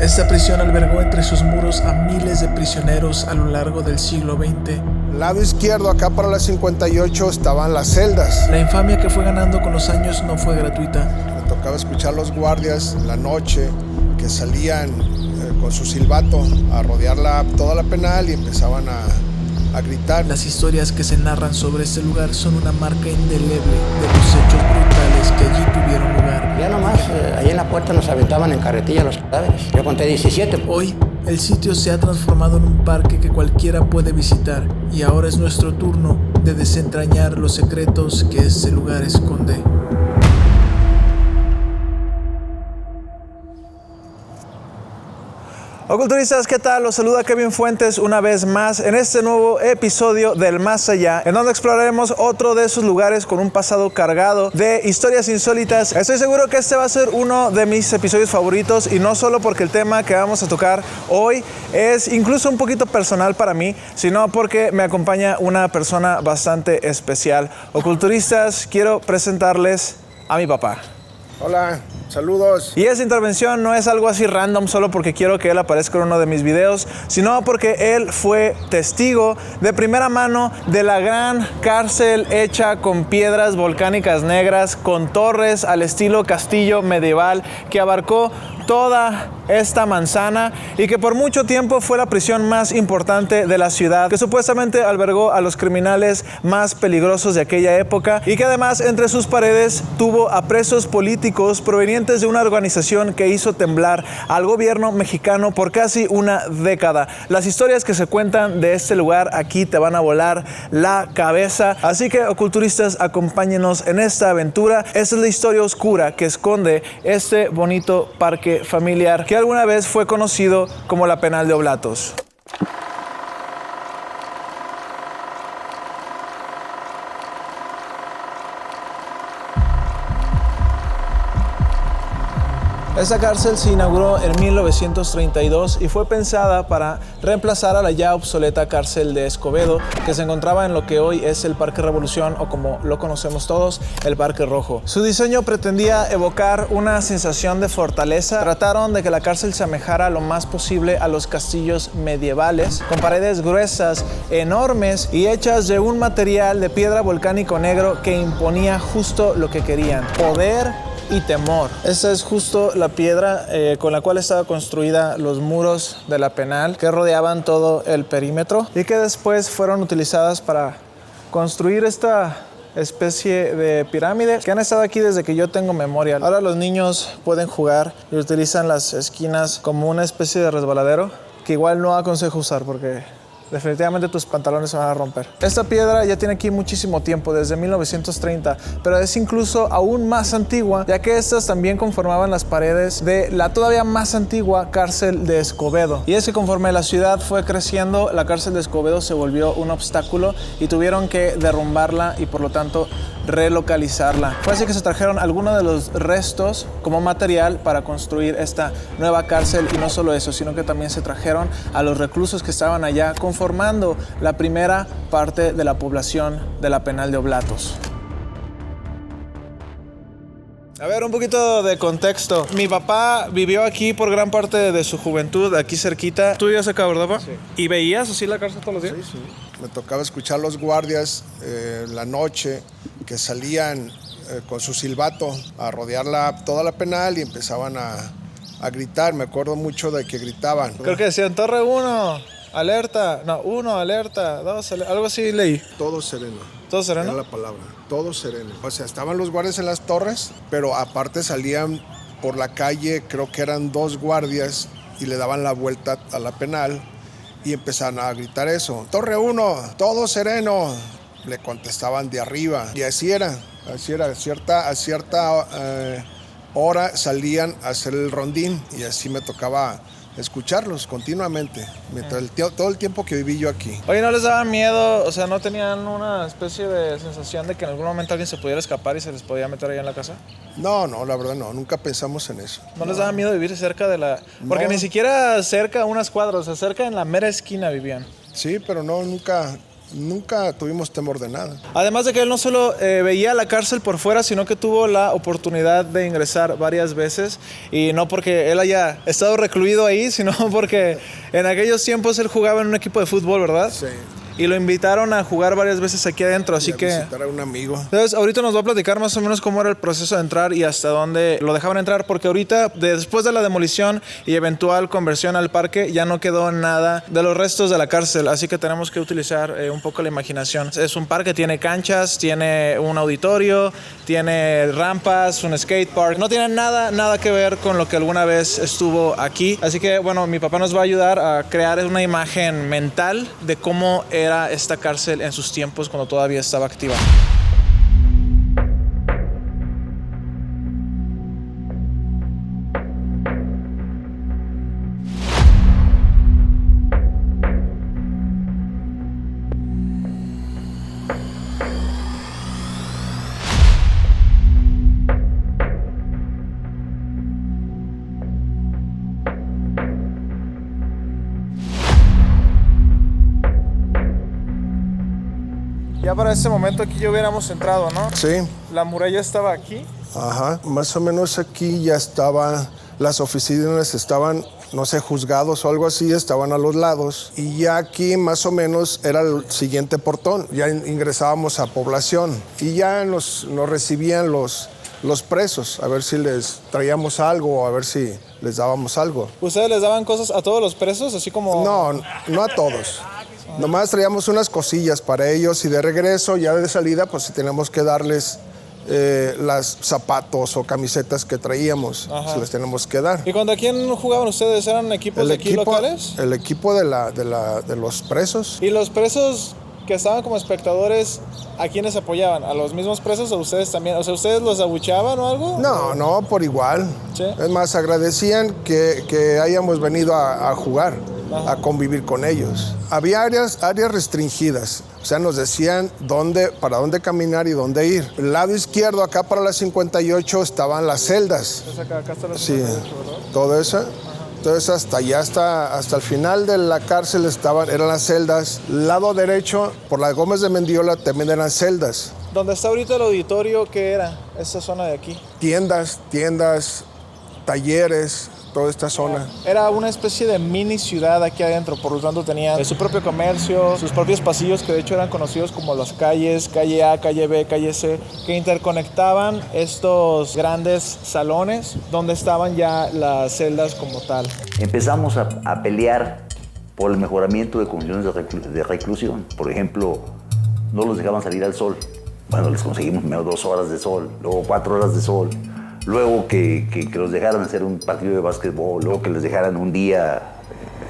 Esta prisión albergó entre sus muros a miles de prisioneros a lo largo del siglo XX. Al lado izquierdo, acá para la 58, estaban las celdas. La infamia que fue ganando con los años no fue gratuita. Me tocaba escuchar los guardias en la noche que salían con su silbato a rodear toda la penal y empezaban a gritar. Las historias que se narran sobre este lugar son una marca indeleble de los hechos brutales que allí tuvieron lugar. Ya nomás, ahí en la puerta nos aventaban en carretilla los cadáveres. Yo conté 17. Hoy, el sitio se ha transformado en un parque que cualquiera puede visitar y ahora es nuestro turno de desentrañar los secretos que este lugar esconde. Oculturistas, ¿qué tal? Los saluda Kevin Fuentes una vez más en este nuevo episodio del Más Allá, en donde exploraremos otro de esos lugares con un pasado cargado de historias insólitas. Estoy seguro que este va a ser uno de mis episodios favoritos, y no solo porque el tema que vamos a tocar hoy es incluso un poquito personal para mí, sino porque me acompaña una persona bastante especial. Oculturistas, quiero presentarles a mi papá. Hola, saludos. Y esa intervención no es algo así random solo porque quiero que él aparezca en uno de mis videos, sino porque él fue testigo de primera mano de la gran cárcel hecha con piedras volcánicas negras, con torres al estilo castillo medieval, que abarcó toda esta manzana y que por mucho tiempo fue la prisión más importante de la ciudad, que supuestamente albergó a los criminales más peligrosos de aquella época, y que además entre sus paredes tuvo a presos políticos provenientes de una organización que hizo temblar al gobierno mexicano por casi una década. Las historias que se cuentan de este lugar aquí te van a volar la cabeza, así que oculturistas, acompáñenos en esta aventura. Esta es la historia oscura que esconde este bonito parque familiar que alguna vez fue conocido como la Penal de Oblatos. Esta cárcel se inauguró en 1932 y fue pensada para reemplazar a la ya obsoleta cárcel de Escobedo, que se encontraba en lo que hoy es el Parque Revolución, o como lo conocemos todos, el Parque Rojo. Su diseño pretendía evocar una sensación de fortaleza. Trataron de que la cárcel se asemejara lo más posible a los castillos medievales, con paredes gruesas, enormes y hechas de un material de piedra volcánico negro que imponía justo lo que querían: poder y temor. Esta es justo la piedra con la cual estaba construida los muros de la penal, que rodeaban todo el perímetro y que después fueron utilizadas para construir esta especie de pirámide que han estado aquí desde que yo tengo memoria. Ahora los niños pueden jugar y utilizan las esquinas como una especie de resbaladero, que igual no aconsejo usar porque definitivamente tus pantalones se van a romper. Esta piedra ya tiene aquí muchísimo tiempo, desde 1930, pero es incluso aún más antigua, ya que estas también conformaban las paredes de la todavía más antigua cárcel de Escobedo. Y es que conforme la ciudad fue creciendo, la cárcel de Escobedo se volvió un obstáculo y tuvieron que derrumbarla y por lo tanto relocalizarla. Fue así que se trajeron algunos de los restos como material para construir esta nueva cárcel, y no solo eso, sino que también se trajeron a los reclusos que estaban allá, conformando la primera parte de la población de la Penal de Oblatos. A ver, un poquito de contexto. Mi papá vivió aquí por gran parte de su juventud, aquí cerquita. ¿Tú vivías acá, verdad, papá? Sí. ¿Y veías así la cárcel todos los días? Sí. Me tocaba escuchar los guardias en la noche que salían con su silbato a rodear toda la penal y empezaban a gritar. Me acuerdo mucho de que gritaban. Creo que decían Torre 1, alerta. No, 1, alerta, 2, alerta. Algo así leí. Todo sereno. ¿Todo sereno? Era la palabra. Todo sereno. O sea, estaban los guardias en las torres, pero aparte salían por la calle, creo que eran 2 guardias, y le daban la vuelta a la penal y empezaban a gritar eso. Torre 1, todo sereno. Le contestaban de arriba. Y así era. A cierta hora salían a hacer el rondín, y así me tocaba escucharlos continuamente, todo el tiempo que viví yo aquí. Oye, ¿no les daba miedo? O sea, ¿no tenían una especie de sensación de que en algún momento alguien se pudiera escapar y se les podía meter ahí en la casa? No, la verdad no, nunca pensamos en eso. ¿No les daba miedo vivir cerca de la...? Porque no, ni siquiera cerca unas cuadras, o sea, cerca en la mera esquina vivían. Sí, pero no, nunca nunca tuvimos temor de nada. Además de que él no solo veía la cárcel por fuera, sino que tuvo la oportunidad de ingresar varias veces, y no porque él haya estado recluido ahí, sino porque en aquellos tiempos él jugaba en un equipo de fútbol, ¿verdad? Sí. Y lo invitaron a jugar varias veces aquí adentro, así que... visitar a un amigo. Entonces, ahorita nos va a platicar más o menos cómo era el proceso de entrar y hasta dónde lo dejaban entrar, porque ahorita, después de la demolición y eventual conversión al parque, ya no quedó nada de los restos de la cárcel, así que tenemos que utilizar un poco la imaginación. Es un parque, tiene canchas, tiene un auditorio, tiene rampas, un skate park. No tiene nada que ver con lo que alguna vez estuvo aquí. Así que, bueno, mi papá nos va a ayudar a crear una imagen mental de cómo era esta cárcel en sus tiempos cuando todavía estaba activa. Ya para ese momento aquí ya hubiéramos entrado, ¿no? Sí. La muralla estaba aquí. Ajá, más o menos aquí ya estaban, las oficinas estaban, no sé, juzgados o algo así, estaban a los lados. Y ya aquí más o menos era el siguiente portón, ya ingresábamos a población. Y ya nos recibían los presos, a ver si les traíamos algo o a ver si les dábamos algo. ¿Ustedes les daban cosas a todos los presos, así como...? No a todos. Nomás traíamos unas cosillas para ellos y de regreso, ya de salida, pues tenemos que darles las zapatos o camisetas que traíamos. Ajá. Se les tenemos que dar. ¿Y contra quién jugaban ustedes? ¿Eran equipos de aquí locales? El equipo de los presos. ¿Y los presos que estaban como espectadores, a quiénes apoyaban? ¿A los mismos presos o ustedes también? O sea, ¿ustedes los abucheaban o algo? No, por igual. ¿Sí? Es más, agradecían que hayamos venido a jugar. Ajá. A convivir con ellos. Había áreas restringidas, o sea, nos decían para dónde caminar y dónde ir. El lado izquierdo, acá para la 58, estaban las celdas. Acá está la 58, ¿verdad? Todo eso. Ajá. Entonces hasta el final de la cárcel eran las celdas. Lado derecho, por la Gómez de Mendiola, también eran celdas. ¿Dónde está ahorita el auditorio? ¿Qué era esa zona de aquí? Tiendas, talleres, toda esta zona. Era una especie de mini ciudad aquí adentro, por lo tanto tenía su propio comercio, sus propios pasillos que de hecho eran conocidos como las calles, calle A, calle B, calle C, que interconectaban estos grandes salones donde estaban ya las celdas como tal. Empezamos a pelear por el mejoramiento de condiciones de reclusión. Por ejemplo, no los dejaban salir al sol. Bueno, les conseguimos primero 2 horas de sol, luego 4 horas de sol. Luego que los dejaran hacer un partido de básquetbol, luego que les dejaran un día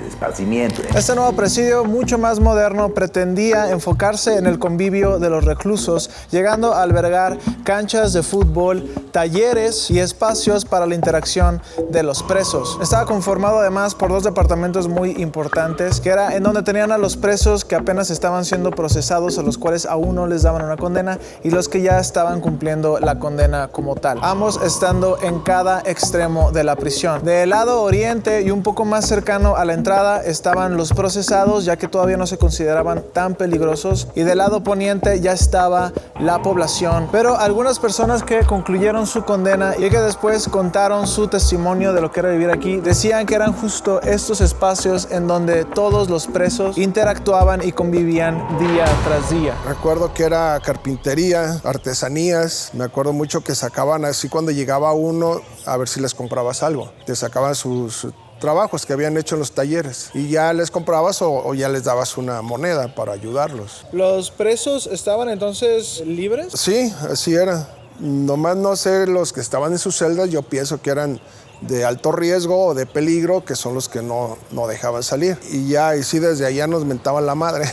de esparcimiento. Este nuevo presidio, mucho más moderno, pretendía enfocarse en el convivio de los reclusos, llegando a albergar canchas de fútbol, talleres y espacios para la interacción de los presos. Estaba conformado además por 2 departamentos muy importantes, que era en donde tenían a los presos que apenas estaban siendo procesados, a los cuales aún no les daban una condena, y los que ya estaban cumpliendo la condena como tal, ambos estando en cada extremo de la prisión. Del lado oriente y un poco más cercano a la entrada estaban los procesados, ya que todavía no se consideraban tan peligrosos, y del lado poniente ya estaba la población. Pero algunas personas que concluyeron su condena y que después contaron su testimonio de lo que era vivir aquí, decían que eran justo estos espacios en donde todos los presos interactuaban y convivían día tras día. Recuerdo que era carpintería, artesanías. Me acuerdo mucho que sacaban así cuando llegaba uno a ver si les comprabas algo. Te sacaban sus trabajos que habían hecho en los talleres y ya les comprabas o ya les dabas una moneda para ayudarlos. ¿Los presos estaban entonces libres? Sí, así era. Nomás no sé, los que estaban en sus celdas, yo pienso que eran de alto riesgo o de peligro, que son los que no dejaban salir. Y sí, desde allá nos mentaban la madre.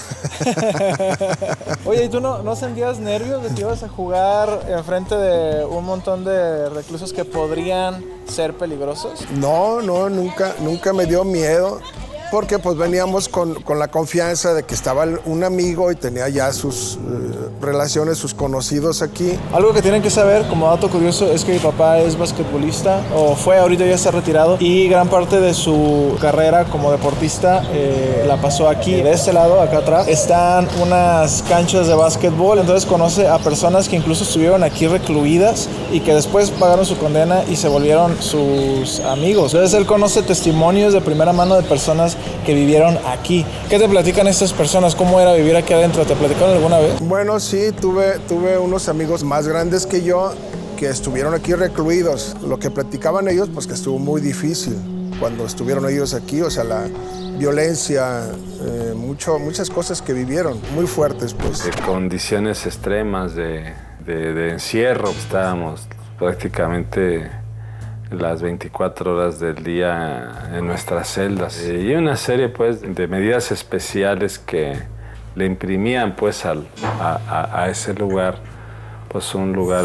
Oye, ¿y tú no sentías nervios de que ibas a jugar enfrente de un montón de reclusos que podrían ser peligrosos? No, nunca me dio miedo. porque pues veníamos con la confianza de que estaba un amigo y tenía ya sus relaciones, sus conocidos aquí. Algo que tienen que saber como dato curioso es que mi papá es basquetbolista, o fue, ahorita ya está retirado, y gran parte de su carrera como deportista la pasó aquí. De este lado, acá atrás, están unas canchas de básquetbol, entonces conoce a personas que incluso estuvieron aquí recluidas y que después pagaron su condena y se volvieron sus amigos. Entonces él conoce testimonios de primera mano de personas que vivieron aquí. ¿Qué te platican estas personas? ¿Cómo era vivir aquí adentro? ¿Te platicaron alguna vez? Bueno, sí, tuve unos amigos más grandes que yo que estuvieron aquí recluidos. Lo que platicaban ellos, pues que estuvo muy difícil cuando estuvieron ellos aquí, o sea, la violencia, muchas cosas que vivieron, muy fuertes, pues. De condiciones extremas de encierro, estábamos prácticamente las 24 horas del día en nuestras celdas. Y una serie, pues, de medidas especiales que le imprimían, pues, a ese lugar, pues, un lugar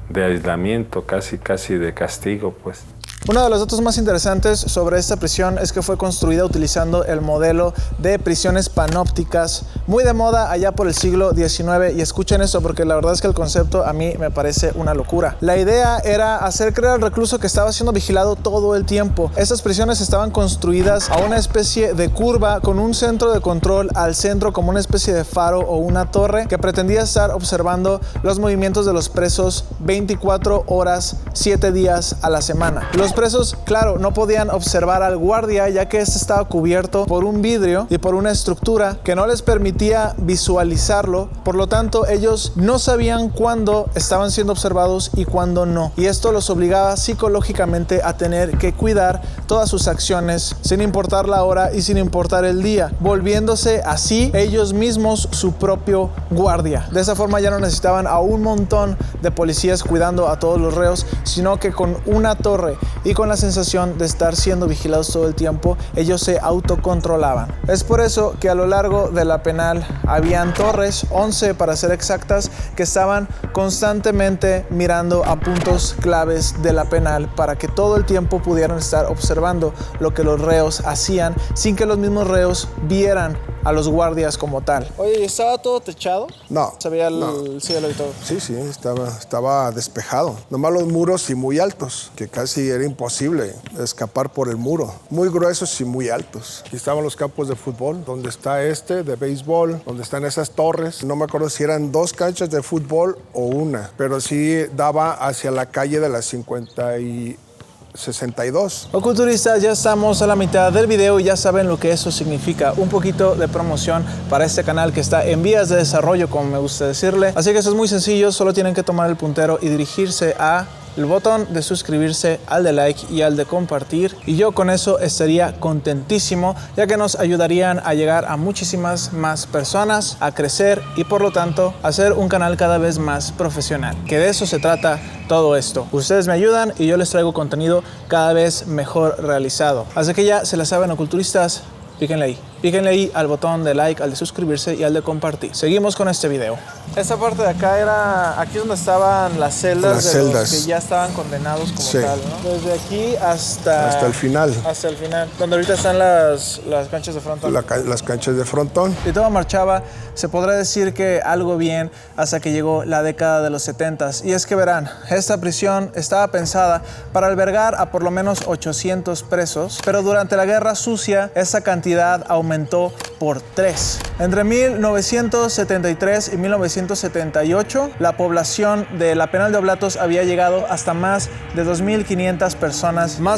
de aislamiento, casi de castigo, pues. Uno de los datos más interesantes sobre esta prisión es que fue construida utilizando el modelo de prisiones panópticas, muy de moda allá por el siglo XIX. Y escuchen esto porque la verdad es que el concepto a mí me parece una locura. La idea era hacer creer al recluso que estaba siendo vigilado todo el tiempo. Estas prisiones estaban construidas a una especie de curva con un centro de control al centro, como una especie de faro o una torre que pretendía estar observando los movimientos de los presos 24 horas, 7 días a la semana. Los presos, claro, no podían observar al guardia ya que este estaba cubierto por un vidrio y por una estructura que no les permitía visualizarlo. Por lo tanto, ellos no sabían cuándo estaban siendo observados y cuándo no. Y esto los obligaba psicológicamente a tener que cuidar todas sus acciones sin importar la hora y sin importar el día, volviéndose así ellos mismos su propio guardia. De esa forma ya no necesitaban a un montón de policías cuidando a todos los reos, sino que con una torre y con la sensación de estar siendo vigilados todo el tiempo, ellos se autocontrolaban. Es por eso que a lo largo de la penal habían torres, 11 para ser exactas, que estaban constantemente mirando a puntos claves de la penal para que todo el tiempo pudieran estar observando lo que los reos hacían sin que los mismos reos vieran a los guardias como tal. Oye, ¿estaba todo techado? No. Se veía no. el cielo y todo. Sí, estaba despejado. Nomás los muros y muy altos, que casi era imposible escapar por el muro. Muy gruesos y muy altos. Aquí estaban los campos de fútbol, donde está de béisbol, donde están esas torres. No me acuerdo si eran 2 canchas de fútbol o una, pero sí daba hacia la calle de las 62. Oculturistas, ya estamos a la mitad del video y ya saben lo que eso significa. Un poquito de promoción para este canal que está en vías de desarrollo, como me gusta decirle. Así que eso es muy sencillo, solo tienen que tomar el puntero y dirigirse a el botón de suscribirse, al de like y al de compartir, y yo con eso estaría contentísimo, ya que nos ayudarían a llegar a muchísimas más personas, a crecer y por lo tanto a hacer un canal cada vez más profesional, que de eso se trata todo esto. Ustedes me ayudan y yo les traigo contenido cada vez mejor realizado. Así que ya se la saben, oculturistas, píquenle ahí. Píquenle ahí al botón de like, al de suscribirse y al de compartir. Seguimos con este video. Esta parte de acá era... Aquí es donde estaban las celdas los que ya estaban condenados como tal, ¿no? Desde aquí hasta el final. Hasta el final. Donde ahorita están las canchas de frontón. Las canchas de frontón. Y todo marchaba, se podrá decir que algo bien, hasta que llegó la década de los 70s. Y es que verán, esta prisión estaba pensada para albergar a por lo menos 800 presos, pero durante la Guerra Sucia esa cantidad aumentó por 3. Entre 1973 y 1978, la población de la penal de Oblatos había llegado hasta más de 2.500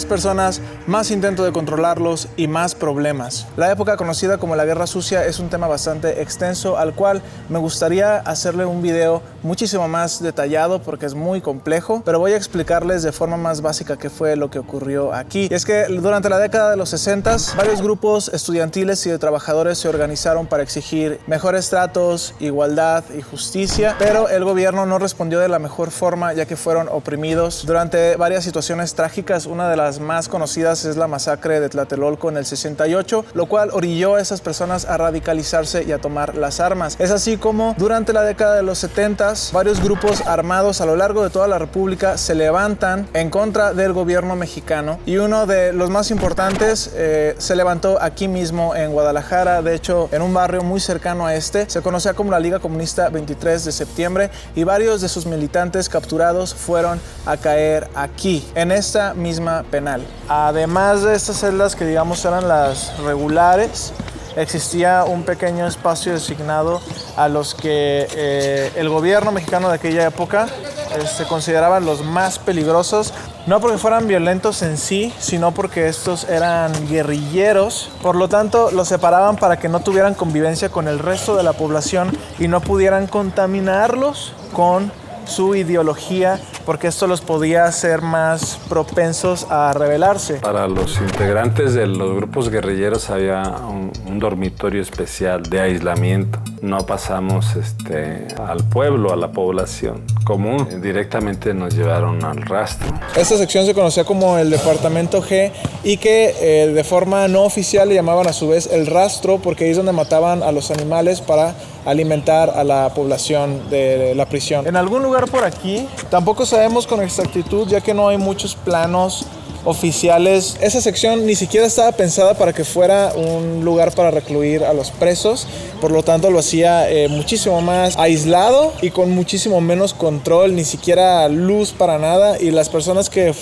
personas, más intento de controlarlos y más problemas. La época conocida como la Guerra Sucia es un tema bastante extenso, al cual me gustaría hacerle un video muchísimo más detallado porque es muy complejo, pero voy a explicarles de forma más básica qué fue lo que ocurrió aquí. Y es que durante la década de los 60, varios grupos estudiantiles y de trabajadores se organizaron para exigir mejores tratos, igualdad y justicia, pero el gobierno no respondió de la mejor forma, ya que fueron oprimidos durante varias situaciones trágicas. Una de las más conocidas es la masacre de Tlatelolco en el 68, lo cual orilló a esas personas a radicalizarse y a tomar las armas. Es así como durante la década de los 70s, varios grupos armados a lo largo de toda la República se levantan en contra del gobierno mexicano, y uno de los más importantes se levantó aquí mismo en Guadalajara. De hecho, en un barrio muy cercano a este, se conocía como la Liga Comunista 23 de septiembre, y varios de sus militantes capturados fueron a caer aquí, en esta misma penal. Además de estas celdas que digamos eran las regulares, existía un pequeño espacio designado a los que el gobierno mexicano de aquella época consideraban los más peligrosos, no porque fueran violentos en sí, sino porque estos eran guerrilleros. Por lo tanto, los separaban para que no tuvieran convivencia con el resto de la población y no pudieran contaminarlos con su ideología, porque esto los podía hacer más propensos a rebelarse. Para los integrantes de los grupos guerrilleros había un dormitorio especial de aislamiento. No pasamos al pueblo, a la población común. Directamente nos llevaron al rastro. Esta sección se conocía como el Departamento G, y que de forma no oficial le llamaban a su vez el rastro, porque ahí es donde mataban a los animales para alimentar a la población de la prisión. En algún lugar por aquí, tampoco sabemos con exactitud, ya que no hay muchos planos oficiales. Esa sección ni siquiera estaba pensada para que fuera un lugar para recluir a los presos, por lo tanto lo hacía muchísimo más aislado y con muchísimo menos control, ni siquiera luz para nada, y las personas que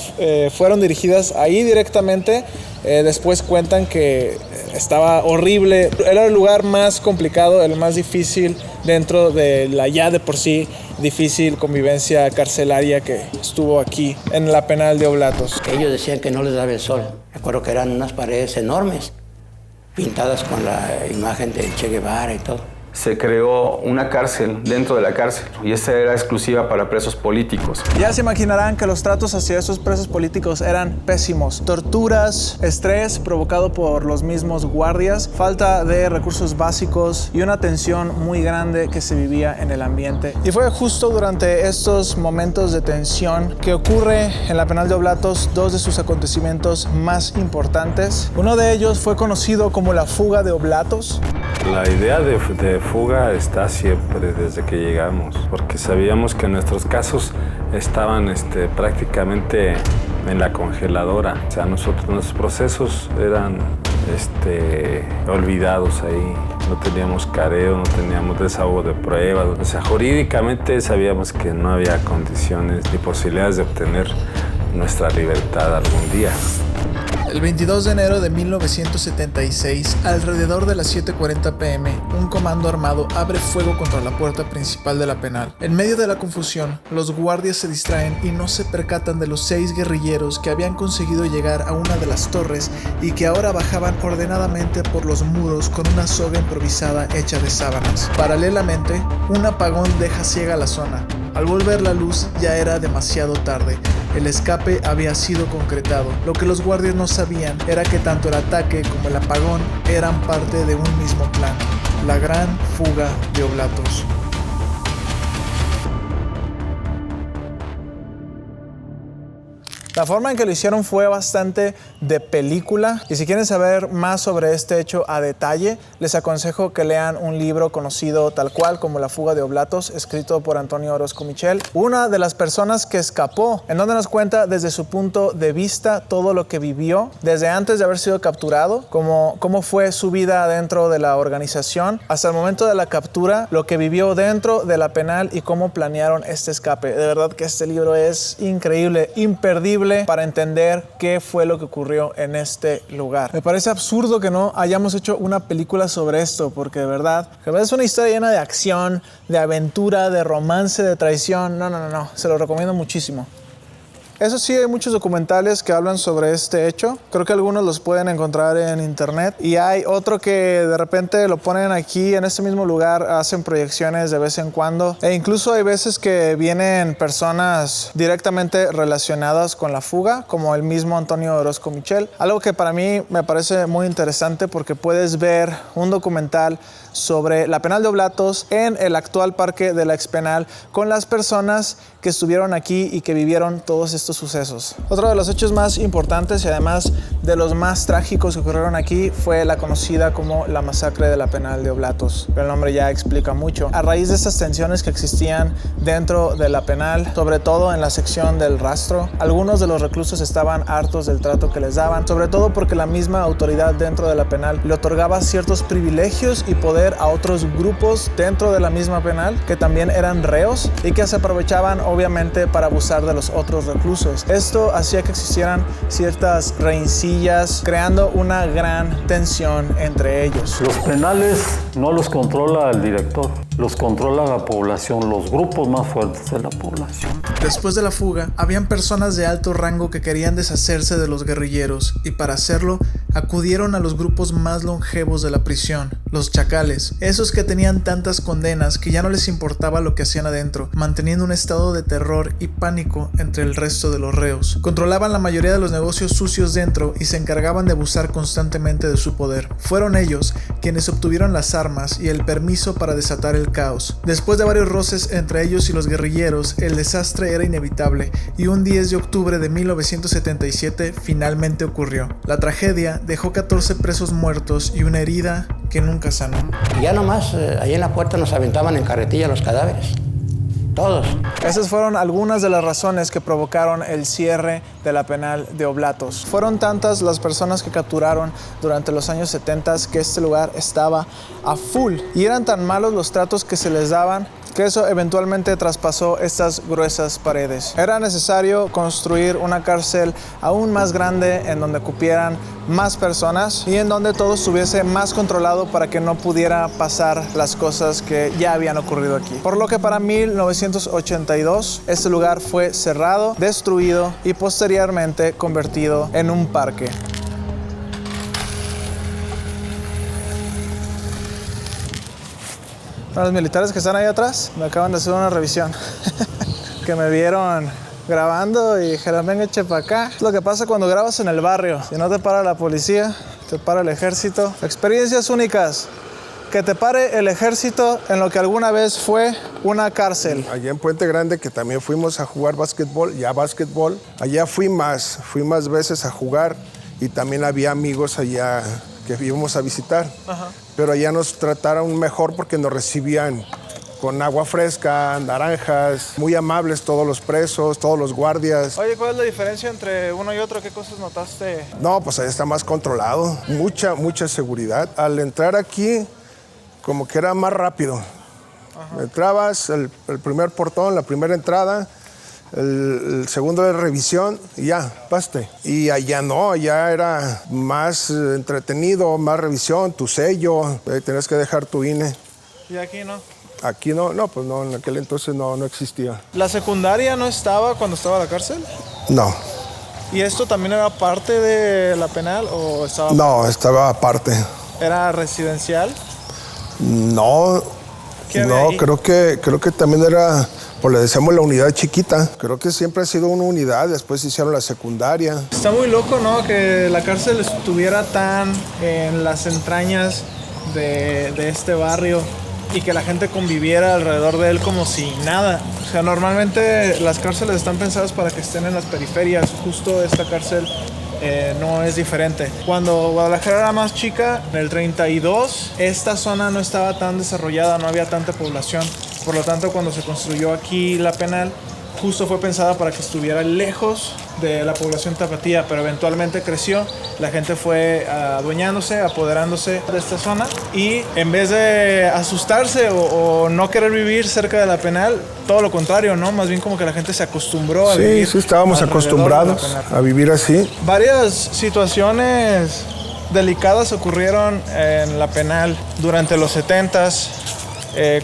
fueron dirigidas ahí directamente después cuentan que estaba horrible. Era el lugar más complicado, el más difícil dentro de la ya de por sí difícil convivencia carcelaria que estuvo aquí en la penal de Oblatos. Ellos decían que no les daba el sol. Me acuerdo que eran unas paredes enormes, pintadas con la imagen de Che Guevara y todo. Se creó una cárcel dentro de la cárcel, y esta era exclusiva para presos políticos. Ya se imaginarán que los tratos hacia esos presos políticos eran pésimos. Torturas, estrés provocado por los mismos guardias, falta de recursos básicos y una tensión muy grande que se vivía en el ambiente. Y fue justo durante estos momentos de tensión que ocurre en la penal de Oblatos dos de sus acontecimientos más importantes. Uno de ellos fue conocido como la fuga de Oblatos. La idea de fuga está siempre desde que llegamos, porque sabíamos que nuestros casos estaban prácticamente en la congeladora. O sea, nuestros procesos eran olvidados ahí. No teníamos careo, no teníamos desahogo de pruebas. O sea, jurídicamente sabíamos que no había condiciones ni posibilidades de obtener nuestra libertad algún día. El 22 de enero de 1976, alrededor de las 7:40 p.m., un comando armado abre fuego contra la puerta principal de la penal. En medio de la confusión, los guardias se distraen y no se percatan de los 6 guerrilleros que habían conseguido llegar a una de las torres y que ahora bajaban ordenadamente por los muros con una soga improvisada hecha de sábanas. Paralelamente, un apagón deja ciega la zona. Al volver la luz ya era demasiado tarde. El escape había sido concretado. Lo que los guardias no sabían era que tanto el ataque como el apagón eran parte de un mismo plan: la gran fuga de Oblatos. La forma en que lo hicieron fue bastante de película, y si quieren saber más sobre este hecho a detalle, les aconsejo que lean un libro conocido tal cual como La fuga de Oblatos, escrito por Antonio Orozco Michel, una de las personas que escapó, en donde nos cuenta desde su punto de vista todo lo que vivió, desde antes de haber sido capturado, cómo fue su vida dentro de la organización, hasta el momento de la captura, lo que vivió dentro de la penal y cómo planearon este escape. De verdad que este libro es increíble, imperdible para entender qué fue lo que ocurrió en este lugar. Me parece absurdo que no hayamos hecho una película sobre esto, porque de verdad es una historia llena de acción, de aventura, de romance, de traición. No, se lo recomiendo muchísimo. Eso sí, hay muchos documentales que hablan sobre este hecho. Creo que algunos los pueden encontrar en internet. Y hay otro que de repente lo ponen aquí en este mismo lugar, hacen proyecciones de vez en cuando. E incluso hay veces que vienen personas directamente relacionadas con la fuga, como el mismo Antonio Orozco Michel. Algo que para mí me parece muy interesante porque puedes ver un documental sobre la penal de Oblatos en el actual parque de la expenal con las personas que estuvieron aquí y que vivieron todos estos sucesos. Otro de los hechos más importantes y además de los más trágicos que ocurrieron aquí fue la conocida como la masacre de la penal de Oblatos. El nombre ya explica mucho. A raíz de estas tensiones que existían dentro de la penal, sobre todo en la sección del rastro, algunos de los reclusos estaban hartos del trato que les daban, sobre todo porque la misma autoridad dentro de la penal le otorgaba ciertos privilegios y poder a otros grupos dentro de la misma penal que también eran reos y que se aprovechaban obviamente para abusar de los otros reclusos. Esto hacía que existieran ciertas rencillas, creando una gran tensión entre ellos. Los penales no los controla el director, los controla la población, los grupos más fuertes de la población. Después de la fuga, habían personas de alto rango que querían deshacerse de los guerrilleros y para hacerlo acudieron a los grupos más longevos de la prisión, los chacales, esos que tenían tantas condenas que ya no les importaba lo que hacían adentro, manteniendo un estado de terror y pánico entre el resto de los reos. Controlaban la mayoría de los negocios sucios dentro y se encargaban de abusar constantemente de su poder. Fueron ellos quienes obtuvieron las armas y el permiso para desatar el caos. Después de varios roces entre ellos y los guerrilleros, el desastre era inevitable y un 10 de octubre de 1977 finalmente ocurrió. La tragedia dejó 14 presos muertos y una herida que nunca sanó. Y ya nomás, ahí en la puerta nos aventaban en carretilla los cadáveres. Todos. Esas fueron algunas de las razones que provocaron el cierre de la penal de Oblatos. Fueron tantas las personas que capturaron durante los años 70 que este lugar estaba a full. Y eran tan malos los tratos que se les daban que eso eventualmente traspasó estas gruesas paredes. Era necesario construir una cárcel aún más grande en donde cupieran más personas y en donde todo estuviese más controlado para que no pudiera pasar las cosas que ya habían ocurrido aquí. Por lo que para 1982 este lugar fue cerrado, destruido y posteriormente convertido en un parque. Los militares que están ahí atrás me acaban de hacer una revisión. Que me vieron grabando y dijeron, venga, eche para acá. Es lo que pasa cuando grabas en el barrio. Si no te para la policía, te para el ejército. Experiencias únicas. Que te pare el ejército en lo que alguna vez fue una cárcel. Allá en Puente Grande, que también fuimos a jugar básquetbol, allá fui más veces a jugar y también había amigos allá que íbamos a visitar. Ajá. Pero allá nos trataron mejor porque nos recibían con agua fresca, naranjas, muy amables todos los presos, todos los guardias. Oye, ¿cuál es la diferencia entre uno y otro? ¿Qué cosas notaste? No, pues allá está más controlado, mucha seguridad. Al entrar aquí, como que era más rápido. Ajá. Entrabas, el primer portón, la primera entrada, el segundo de revisión y ya, paste. Y allá no, allá era más entretenido, más revisión, tu sello, tenías que dejar tu INE. ¿Y aquí no? Aquí no, pues no, en aquel entonces no existía. ¿La secundaria no estaba cuando estaba la cárcel? No. ¿Y esto también era parte de la penal o estaba? No, estaba aparte. ¿Era residencial? No, creo que también era, pues le decíamos la unidad chiquita. Creo que siempre ha sido una unidad, después hicieron la secundaria. Está muy loco, ¿no? Que la cárcel estuviera tan en las entrañas de este barrio y que la gente conviviera alrededor de él como si nada. O sea, normalmente las cárceles están pensadas para que estén en las periferias. Justo esta cárcel no es diferente. Cuando Guadalajara era más chica, en el 32, esta zona no estaba tan desarrollada, no había tanta población. Por lo tanto, cuando se construyó aquí la penal, justo fue pensada para que estuviera lejos de la población tapatía, pero eventualmente creció, la gente fue adueñándose, apoderándose de esta zona y en vez de asustarse o no querer vivir cerca de la penal, todo lo contrario, ¿no? Más bien como que la gente se acostumbró a vivir. Sí, estábamos acostumbrados a vivir así. Varias situaciones delicadas ocurrieron en la penal durante los 70s.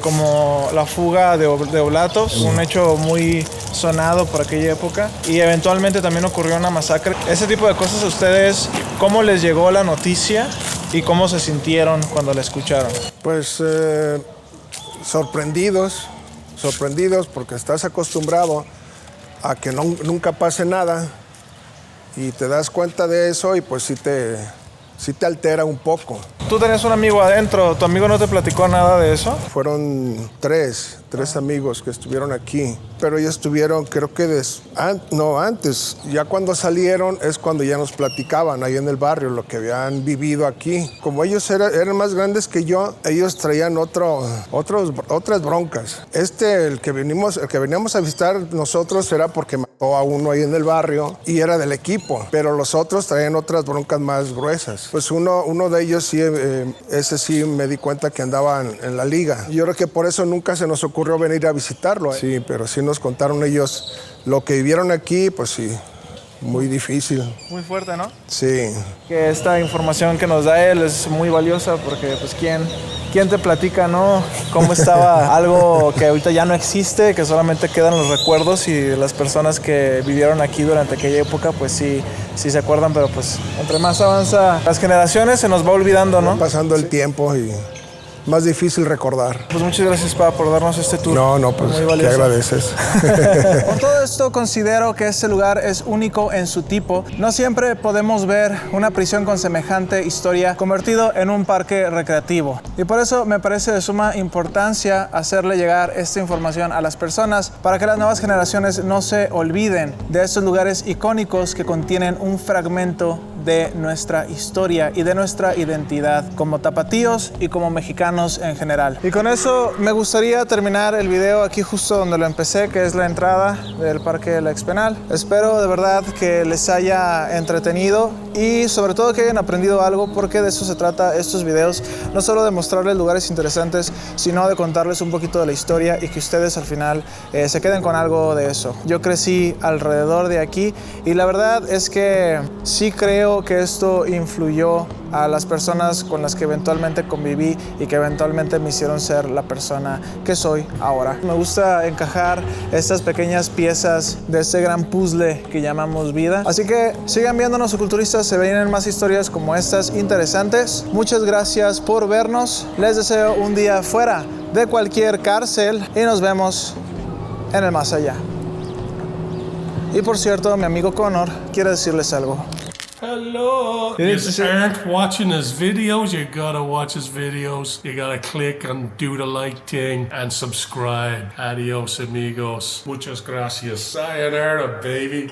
como la fuga de Oblatos, un hecho muy sonado por aquella época, y eventualmente también ocurrió una masacre. Ese tipo de cosas, ¿a ustedes cómo les llegó la noticia y cómo se sintieron cuando la escucharon? Pues sorprendidos porque estás acostumbrado a que nunca pase nada y te das cuenta de eso y pues sí te altera un poco. Tú tenías un amigo adentro, ¿tu amigo no te platicó nada de eso? Fueron tres amigos que estuvieron aquí, pero ellos estuvieron, creo que antes, ya cuando salieron es cuando ya nos platicaban ahí en el barrio lo que habían vivido aquí. Como ellos eran más grandes que yo, ellos traían otras broncas. El que veníamos a visitar nosotros era porque mató a uno ahí en el barrio y era del equipo, pero los otros traían otras broncas más gruesas. Pues uno de ellos sí, ese sí me di cuenta que andaban en la liga. Yo creo que por eso nunca se nos ocurrió venir a visitarlo. Sí, pero sí nos contaron ellos lo que vivieron aquí, pues sí, muy difícil. Muy fuerte, ¿no? Sí. Que esta información que nos da él es muy valiosa porque pues ¿quién te platica, no? Cómo estaba algo que ahorita ya no existe, que solamente quedan los recuerdos y las personas que vivieron aquí durante aquella época, pues sí se acuerdan, pero pues entre más avanza las generaciones se nos va olvidando, ¿no? Va pasando el tiempo y más difícil recordar. Pues muchas gracias, Pa, por darnos este tour. No, pues ¿qué agradeces? Con todo esto considero que este lugar es único en su tipo. No siempre podemos ver una prisión con semejante historia convertido en un parque recreativo. Y por eso me parece de suma importancia hacerle llegar esta información a las personas para que las nuevas generaciones no se olviden de estos lugares icónicos que contienen un fragmento de nuestra historia y de nuestra identidad como tapatíos y como mexicanos en general. Y con eso me gustaría terminar el video aquí justo donde lo empecé, que es la entrada del Parque La Expenal. Espero de verdad que les haya entretenido y sobre todo que hayan aprendido algo, porque de eso se trata estos videos, no solo de mostrarles lugares interesantes, sino de contarles un poquito de la historia y que ustedes al final se queden con algo de eso. Yo crecí alrededor de aquí y la verdad es que sí creo que esto influyó a las personas con las que eventualmente conviví y que eventualmente me hicieron ser la persona que soy ahora. Me gusta encajar estas pequeñas piezas de este gran puzzle que llamamos vida. Así que sigan viéndonos, Soculturistas, se vienen más historias como estas interesantes. Muchas gracias por vernos. Les deseo un día fuera de cualquier cárcel y nos vemos en el más allá. Y por cierto, mi amigo Connor quiere decirles algo. Hello. If you aren't watching his videos, you gotta watch his videos. You gotta click and do the like thing and subscribe. Adios, amigos. Muchas gracias. Sayonara, baby.